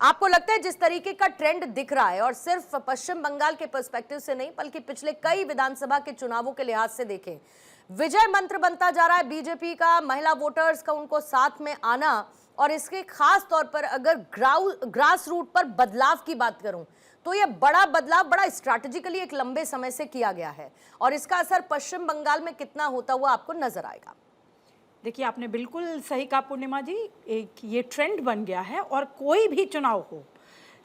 आपको लगता है जिस तरीके का ट्रेंड दिख रहा है, और सिर्फ पश्चिम बंगाल के पर्सपेक्टिव से नहीं बल्कि पिछले कई विधानसभा के चुनावों के लिहाज से देखें, विजय मंत्र बनता जा रहा है बीजेपी का, महिला वोटर्स का उनको साथ में आना, और इसके खास तौर पर अगर ग्रास रूट पर बदलाव की बात करूं तो यह बड़ा बदलाव बड़ा स्ट्रैटेजिकली एक लंबे समय से किया गया है, और इसका असर पश्चिम बंगाल में कितना होता हुआ आपको नजर आएगा? देखिए, आपने बिल्कुल सही कहा पूर्णिमा जी, एक ये ट्रेंड बन गया है। और कोई भी चुनाव हो,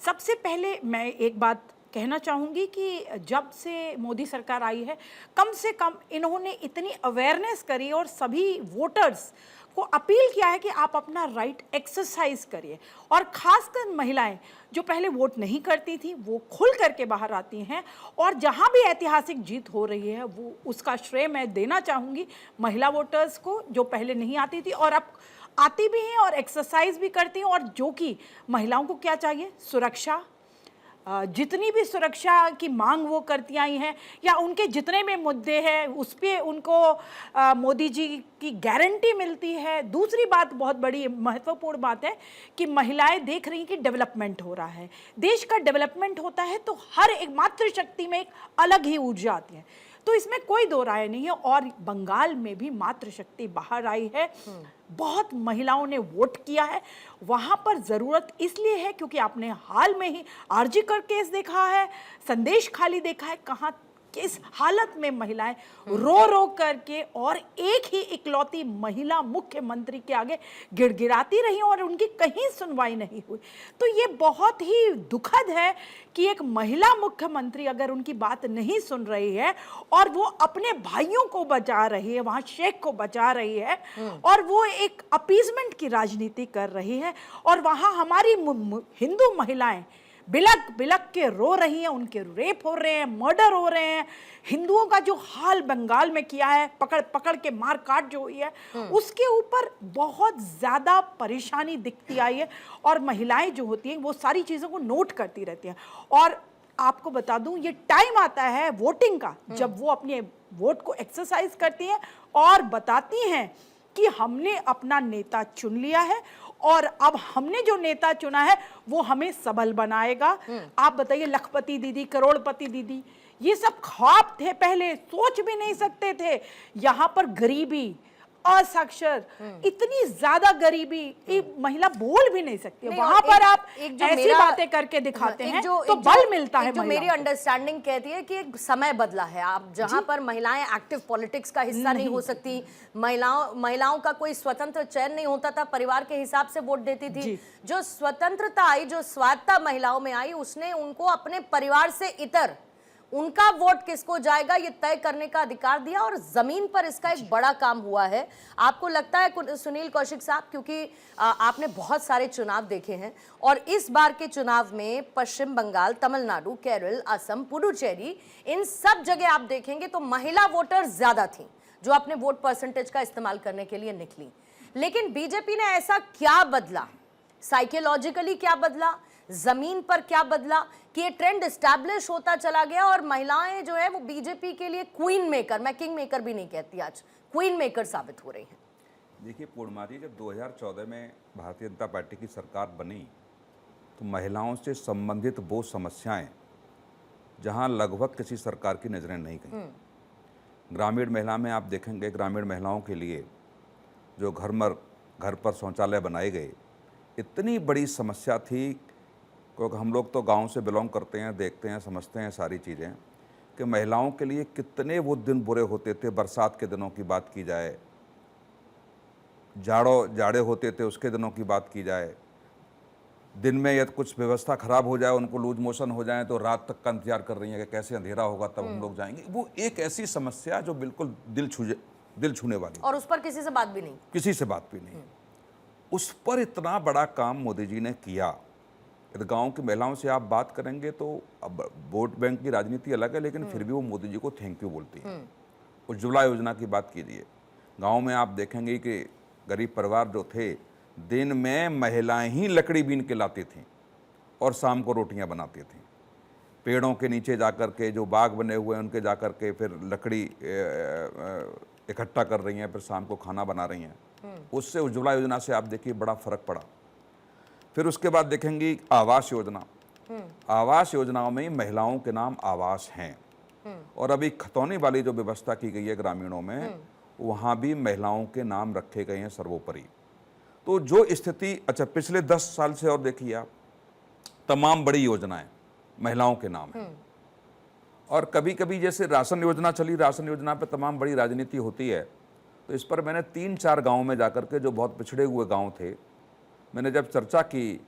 सबसे पहले मैं एक बात कहना चाहूँगी कि जब से मोदी सरकार आई है, कम से कम इन्होंने इतनी अवेयरनेस करी और सभी वोटर्स को अपील किया है कि आप अपना राइट एक्सरसाइज करिए। और खासकर महिलाएं जो पहले वोट नहीं करती थी, वो खुल करके बाहर आती हैं। और जहां भी ऐतिहासिक जीत हो रही है, वो उसका श्रेय मैं देना चाहूँगी महिला वोटर्स को, जो पहले नहीं आती थी और अब आती भी हैं और एक्सरसाइज भी करती हैं। और जो कि महिलाओं को क्या चाहिए, सुरक्षा, जितनी भी सुरक्षा की मांग वो करती आई हैं, या उनके जितने भी मुद्दे हैं उस पर उनको मोदी जी की गारंटी मिलती है। दूसरी बात, बहुत बड़ी महत्वपूर्ण बात है कि महिलाएं देख रही हैं कि डेवलपमेंट हो रहा है। देश का डेवलपमेंट होता है तो हर एक मातृशक्ति में एक अलग ही ऊर्जा आती है, तो इसमें कोई दो राय नहीं है। और बंगाल में भी मातृशक्ति बाहर आई है, बहुत महिलाओं ने वोट किया है। वहां पर जरूरत इसलिए है क्योंकि आपने हाल में ही आरजी कर केस देखा है, संदेश खाली देखा है, कहां किस हालत में महिलाएं रो रो करके और एक ही इकलौती महिला मुख्यमंत्री के आगे गिड़गिड़ाती रही और उनकी कहीं सुनवाई नहीं हुई। तो ये बहुत ही दुखद है कि एक महिला मुख्यमंत्री अगर उनकी बात नहीं सुन रही है और वो अपने भाइयों को बचा रही है, वहां शेख को बचा रही है, और वो एक अपीजमेंट की राजनीति कर रही है, और वहां हमारी हिंदू महिलाएं बिलक बिलक के रो रही हैं, उनके रेप हो रहे हैं, मर्डर हो रहे हैं। हिंदुओं का जो हाल बंगाल में किया है, पकड़ पकड़ के मार काट जो हुई है, उसके ऊपर बहुत ज़्यादा परेशानी दिखती आई है। और महिलाएं जो होती हैं वो सारी चीज़ों को नोट करती रहती हैं। और आपको बता दूं, ये टाइम आता है वोटिंग का जब वो अपने वोट को एक्सरसाइज करती हैं और बताती हैं कि हमने अपना नेता चुन लिया है और अब हमने जो नेता चुना है वो हमें सबल बनाएगा। आप बताइए, लखपति दीदी, करोड़पति दीदी, ये सब ख्वाब थे, पहले सोच भी नहीं सकते थे। यहाँ पर गरीबी, असाक्षर, इतनी ज्यादा गरीबी, महिला बोल भी नहीं सकती। वहां पर आप ऐसी बातें करके दिखाते हैं तो बल मिलता है। जो मेरी अंडरस्टैंडिंग कहती है कि एक समय बदला है, आप जहां पर महिलाएं एक्टिव पॉलिटिक्स का हिस्सा नहीं हो सकती, महिलाओं का कोई स्वतंत्र चयन नहीं होता था, परिवार के हिसाब से वोट देती थी। जो स्वतंत्रता आई, जो स्वायत्ता महिलाओं में आई, उसने उनको अपने परिवार से इतर उनका वोट किसको जाएगा ये तय करने का अधिकार दिया, और जमीन पर इसका एक बड़ा काम हुआ है। आपको लगता है सुनील कौशिक साहब, क्योंकि आपने बहुत सारे चुनाव देखे हैं और इस बार के चुनाव में पश्चिम बंगाल, तमिलनाडु, केरल, असम, पुडुचेरी, इन सब जगह आप देखेंगे तो महिला वोटर ज्यादा थी जो अपने वोट परसेंटेज का इस्तेमाल करने के लिए निकली। लेकिन बीजेपी ने ऐसा क्या बदला, साइकोलॉजिकली क्या बदला, जमीन पर क्या बदला कि ये ट्रेंड एस्टैब्लिश होता चला गया और महिलाएं जो है वो बीजेपी के लिए क्वीन मेकर, मैं किंग मेकर भी नहीं कहती, आज क्वीन मेकर साबित हो रही हैं? देखिए पूर्णिमा जी, जब 2014 में भारतीय जनता पार्टी की सरकार बनी तो महिलाओं से संबंधित वो समस्याएं जहां लगभग किसी सरकार की नज़रें नहीं गई। ग्रामीण महिला में आप देखेंगे, ग्रामीण महिलाओं के लिए जो घर पर शौचालय बनाए गए, इतनी बड़ी समस्या थी, क्योंकि हम लोग तो गांव से बिलोंग करते हैं, देखते हैं, समझते हैं सारी चीज़ें, कि महिलाओं के लिए कितने वो दिन बुरे होते थे। बरसात के दिनों की बात की जाए, जाड़े होते थे उसके दिनों की बात की जाए, दिन में यदि कुछ व्यवस्था खराब हो जाए, उनको लूज मोशन हो जाए तो रात तक का इंतजार कर रही है कि कैसे अंधेरा होगा तब हम लोग जाएंगे। वो एक ऐसी समस्या जो बिल्कुल दिल छूने वाली, और उस पर किसी से बात भी नहीं, किसी से बात भी नहीं। उस पर इतना बड़ा काम मोदी जी ने किया। यदि गांव की महिलाओं से आप बात करेंगे तो अब वोट बैंक की राजनीति अलग है, लेकिन फिर भी वो मोदी जी को थैंक यू बोलती हैं। उज्ज्वला योजना की बात कीजिए, गांव में आप देखेंगे कि गरीब परिवार जो थे, दिन में महिलाएं ही लकड़ी बीन के लाती थीं और शाम को रोटियां बनाती थीं। पेड़ों के नीचे जाकर के, जो बाग बने हुए हैं उनके जाकर के फिर लकड़ी इकट्ठा कर रही हैं, फिर शाम को खाना बना रही हैं। उससे उज्ज्वला योजना से आप देखिए बड़ा फर्क पड़ा। फिर उसके बाद देखेंगी आवास योजना। आवास योजनाओं में महिलाओं के नाम आवास हैं, और अभी खतौनी वाली जो व्यवस्था की गई है ग्रामीणों में, वहाँ भी महिलाओं के नाम रखे गए हैं सर्वोपरि। तो जो स्थिति, अच्छा पिछले 10 साल से और देखिए आप, तमाम बड़ी योजनाएं महिलाओं के नाम है। और कभी कभी जैसे राशन योजना चली, राशन योजना पे तमाम बड़ी राजनीति होती है। तो इस पर मैंने 3-4 गाँव में जाकर के, जो बहुत पिछड़े हुए गाँव थे, मैंने जब चर्चा की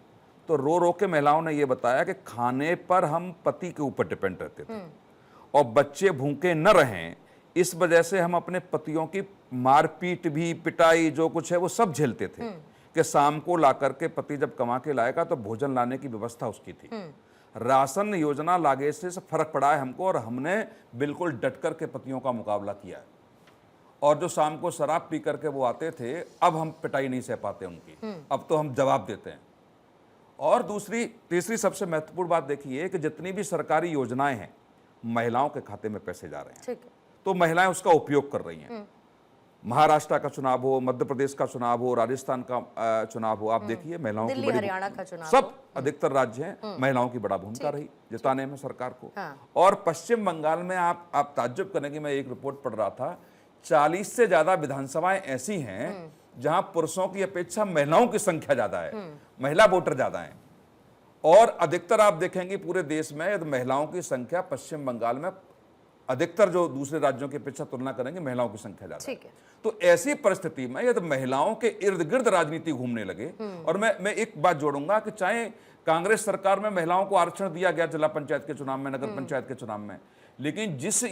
तो रो रो के महिलाओं ने ये बताया कि खाने पर हम पति के ऊपर डिपेंड रहते थे और बच्चे भूखे न रहें, इस वजह से हम अपने पतियों की मारपीट भी, पिटाई जो कुछ है वो सब झेलते थे कि शाम को ला करके पति जब कमा के लाएगा तो भोजन लाने की व्यवस्था उसकी थी। राशन योजना लागे से फर्क पड़ा है हमको, और हमने बिल्कुल डट कर के पतियों का मुकाबला किया है। और जो शाम को शराब पी करके वो आते थे, अब हम पिटाई नहीं सह पाते उनकी, अब तो हम जवाब देते हैं। और तीसरी सबसे महत्वपूर्ण बात देखिए कि जितनी भी सरकारी योजनाएं हैं, महिलाओं के खाते में पैसे जा रहे हैं, ठीक है। तो महिलाएं उसका उपयोग कर रही हैं। महाराष्ट्र का चुनाव हो, मध्य प्रदेश का चुनाव हो, राजस्थान का चुनाव हो, आप देखिए महिलाओं की दिल्ली, बड़ी, हरियाणा का चुनाव सब अधिकतर राज्य हैं, महिलाओं की बड़ा भूमिका रही जिताने में सरकार को। हाँ। और पश्चिम बंगाल में आप ताज्जुब करेंगे, मैं एक रिपोर्ट पढ़ रहा था, 40 से ज्यादा विधानसभाएं ऐसी हैं जहां पुरुषों की अपेक्षा महिलाओं की संख्या ज्यादा है, महिला वोटर ज्यादा हैं। और अधिकतर आप देखेंगे पूरे देश में यदि महिलाओं की संख्या पश्चिम बंगाल में, अधिकतर जो दूसरे राज्यों की अपेक्षा तुलना करेंगे, महिलाओं की संख्या ज्यादा है। तो ऐसी परिस्थिति में यदि महिलाओं के इर्द गिर्द राजनीति घूमने लगे, और मैं एक बात जोड़ूंगा कि चाहे कांग्रेस सरकार में महिलाओं को आरक्षण दिया गया जिला पंचायत के चुनाव में, नगर पंचायत के चुनाव में, लेकिन जिस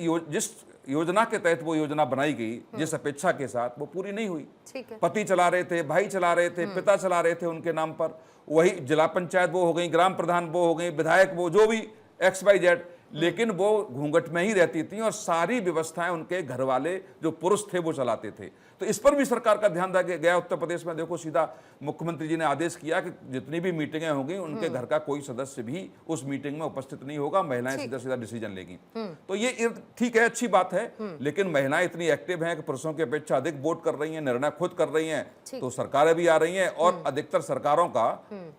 योजना के तहत वो योजना बनाई गई, जिस अपेक्षा के साथ, वो पूरी नहीं हुई। पति चला रहे थे, भाई चला रहे थे, पिता चला रहे थे उनके नाम पर, वही जिला पंचायत वो हो गई, ग्राम प्रधान वो हो गई, विधायक वो, जो भी XYZ, लेकिन वो घूंघट में ही रहती थी और सारी व्यवस्थाएं उनके घर वाले जो पुरुष थे वो चलाते थे। तो इस पर भी सरकार का ध्यान रखा गया। उत्तर प्रदेश में देखो, सीधा मुख्यमंत्री जी ने आदेश किया कि जितनी भी मीटिंगें होंगी, उनके घर का कोई सदस्य भी उस मीटिंग में उपस्थित नहीं होगा, महिलाएं सीधा सीधा डिसीजन लेगी। तो ये ठीक है, अच्छी बात है, लेकिन महिलाएं इतनी एक्टिव हैं कि पुरुषों की अपेक्षा अधिक वोट कर रही हैं, निर्णय खुद कर रही हैं, तो सरकारें भी आ रही हैं, और अधिकतर सरकारों का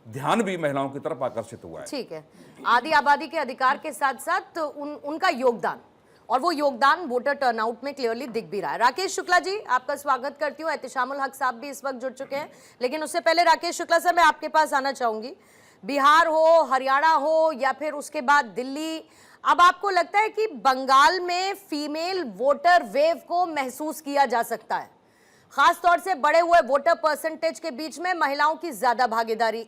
ध्यान भी महिलाओं की तरफ आकर्षित हुआ है। ठीक है। आधी आबादी के अधिकार के साथ साथ उनका योगदान, और वो योगदान वोटर टर्नआउट में क्लियरली दिख भी रहा है। राकेश शुक्ला जी, आपका स्वागत करती हूँ। एहतिशामुल हक साहब भी इस वक्त जुड़ चुके हैं, लेकिन उससे पहले राकेश शुक्ला सर, मैं आपके पास आना चाहूंगी। बिहार हो, हरियाणा हो, या फिर उसके बाद दिल्ली, अब आपको लगता है कि बंगाल में फीमेल वोटर वेव को महसूस किया जा सकता है, खासतौर से बढ़े हुए वोटर परसेंटेज के बीच में महिलाओं की ज्यादा भागीदारी?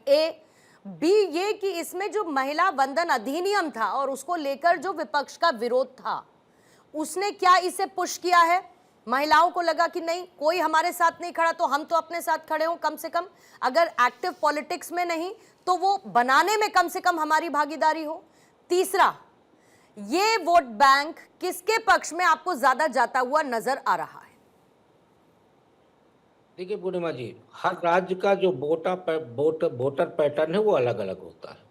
बी, ये कि इसमें जो महिला वंदन अधिनियम था और उसको लेकर जो विपक्ष का विरोध था, उसने क्या इसे पुश किया है? महिलाओं को लगा कि नहीं, कोई हमारे साथ नहीं खड़ा तो हम तो अपने साथ खड़े हों, कम से कम अगर एक्टिव पॉलिटिक्स में नहीं तो वो बनाने में कम से कम हमारी भागीदारी हो। तीसरा, ये वोट बैंक किसके पक्ष में आपको ज्यादा जाता हुआ नजर आ रहा है? देखिए पूर्णिमा जी, हर राज्य का जो वोटर पैटर्न है वो अलग अलग होता है।